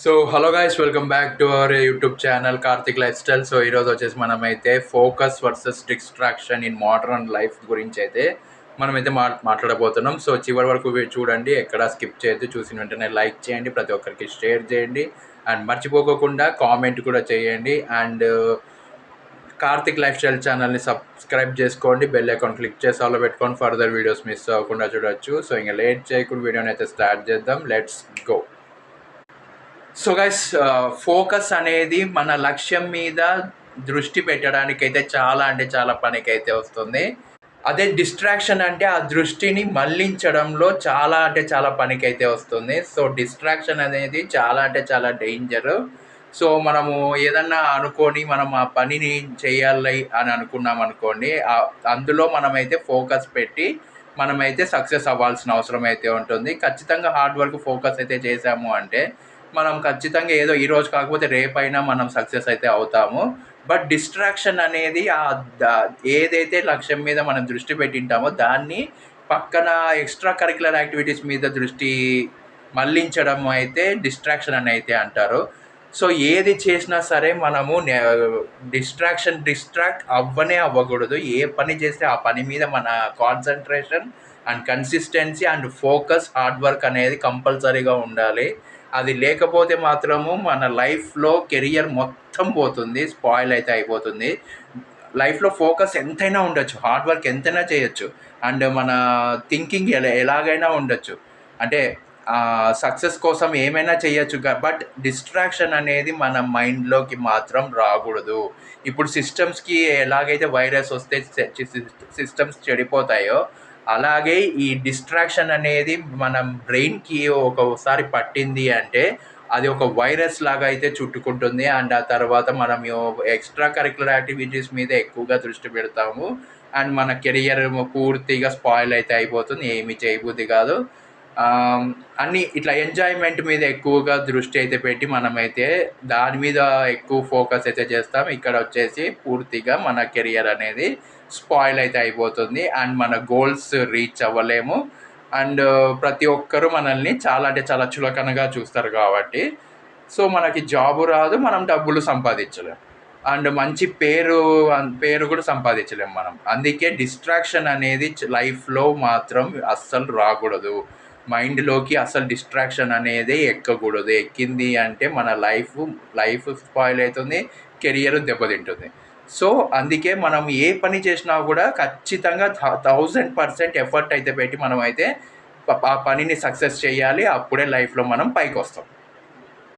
So hello guys, welcome back to our YouTube channel Karthik life style. So ఈరోజు వచ్చేసి మనమైతే focus versus distraction in modern life గురించి అయితే మనమైతే మాట్లాడబోతున్నాం. సో చివరి వరకు చూడండి, ఎక్కడ స్కిప్ చేయొద్దు. చూసిన వెంటనే లైక్ చేయండి, ప్రతి ఒక్కరికి షేర్ చేయండి అండ్ మర్చిపోకుండా కామెంట్ కూడా చేయండి. అండ్ కార్తిక్ లైఫ్ స్టైల్ ఛానల్ని సబ్స్క్రైబ్ చేసుకోండి, బెల్ ఐకాన్ క్లిక్ చేసి ఆలో పెట్టుకొని ఫర్దర్ వీడియోస్ మిస్ అవ్వకుండా చూడొచ్చు. సో ఇంకా లేట్ చేయకుండా వీడియోని అయితే స్టార్ట్ చేద్దాం. Let's go. So guys, focus అనేది మన లక్ష్యం మీద దృష్టి పెట్టడానికైతే చాలా అంటే చాలా పనికైతే వస్తుంది. అదే డిస్ట్రాక్షన్ అంటే ఆ దృష్టిని మళ్లించడంలో చాలా అంటే చాలా పనికైతే వస్తుంది. సో డిస్ట్రాక్షన్ అనేది చాలా అంటే చాలా డేంజరు. సో మనము ఏదన్నా అనుకొని మనం ఆ పనిని చేయాలి అని అనుకున్నాం అనుకోండి, అందులో మనమైతే ఫోకస్ పెట్టి మనమైతే సక్సెస్ అవ్వాల్సిన అవసరం అయితే ఉంటుంది. ఖచ్చితంగా హార్డ్ వర్క్ ఫోకస్ అయితే చేసాము అంటే మనం ఖచ్చితంగా ఏదో ఈరోజు కాకపోతే రేపైనా మనం సక్సెస్ అయితే అవుతాము. బట్ డిస్ట్రాక్షన్ అనేది ఏదైతే లక్ష్యం మీద మనం దృష్టి పెట్టింటామో దాన్ని పక్కన ఎక్స్ట్రా కరిక్యులర్ యాక్టివిటీస్ మీద దృష్టి మళ్లించడం అయితే డిస్ట్రాక్షన్ అని అయితే అంటారు. సో ఏది చేసినా సరే మనము డిస్ట్రాక్ట్ అవ్వకూడదు. ఏ పని చేస్తే ఆ పని మీద మన concentration and consistency and focus hard work అనేది కంపల్సరీగా ఉండాలి. అది లేకపోతే మాత్రము మన లైఫ్లో కెరియర్ మొత్తం పోతుంది, స్పాయిల్ అయితే అయిపోతుంది. లైఫ్లో ఫోకస్ ఎంతైనా ఉండొచ్చు, హార్డ్ వర్క్ ఎంతైనా చేయొచ్చు అండ్ మన థింకింగ్ ఎలాగైనా ఉండొచ్చు, అంటే సక్సెస్ కోసం ఏమైనా చేయొచ్చు. బట్ డిస్ట్రాక్షన్ అనేది మన మైండ్లోకి మాత్రం రాకూడదు. ఇప్పుడు సిస్టమ్స్కి ఎలాగైతే వైరస్ వస్తే సిస్టమ్స్ చెడిపోతాయో, అలాగే ఈ డిస్ట్రాక్షన్ అనేది మన బ్రెయిన్కి ఒకసారి పట్టింది అంటే అది ఒక వైరస్ లాగా అయితే చుట్టుకుంటుంది. అండ్ ఆ తర్వాత మనం ఎక్స్ట్రా కరిక్యులర్ యాక్టివిటీస్ మీద ఎక్కువగా దృష్టి పెడతాము అండ్ మన కెరియర్ పూర్తిగా స్పాయిల్ అయితే అయిపోతుంది, ఏమి చేయబుద్ధి కాదు. అన్నీ ఇట్లా ఎంజాయ్మెంట్ మీద ఎక్కువగా దృష్టి అయితే పెట్టి మనమైతే దాని మీద ఎక్కువ ఫోకస్ అయితే చేస్తాం. ఇక్కడ వచ్చేసి పూర్తిగా మన కెరియర్ అనేది స్పాయిల్ అయితే అయిపోతుంది అండ్ మన గోల్స్ రీచ్ అవ్వలేము. అండ్ ప్రతి ఒక్కరు మనల్ని చాలా అంటే చాలా చులకనగా చూస్తారు కాబట్టి సో మనకి జాబు రాదు, మనం డబ్బులు సంపాదించలేము అండ్ మంచి పేరు కూడా సంపాదించలేము మనం. అందుకే డిస్ట్రాక్షన్ అనేది లైఫ్లో మాత్రం అస్సలు రాకూడదు. మైండ్లోకి అసలు డిస్ట్రాక్షన్ అనేది ఎక్కకూడదు. ఎక్కింది అంటే మన లైఫ్ స్పాయిల్ అవుతుంది, కెరియర్ దెబ్బతింటుంది. సో అందుకే మనం ఏ పని చేసినా కూడా ఖచ్చితంగా 1000% ఎఫర్ట్ అయితే పెట్టి మనం అయితే ఆ పనిని సక్సెస్ చేయాలి. అప్పుడే లైఫ్లో మనం పైకి వస్తాం.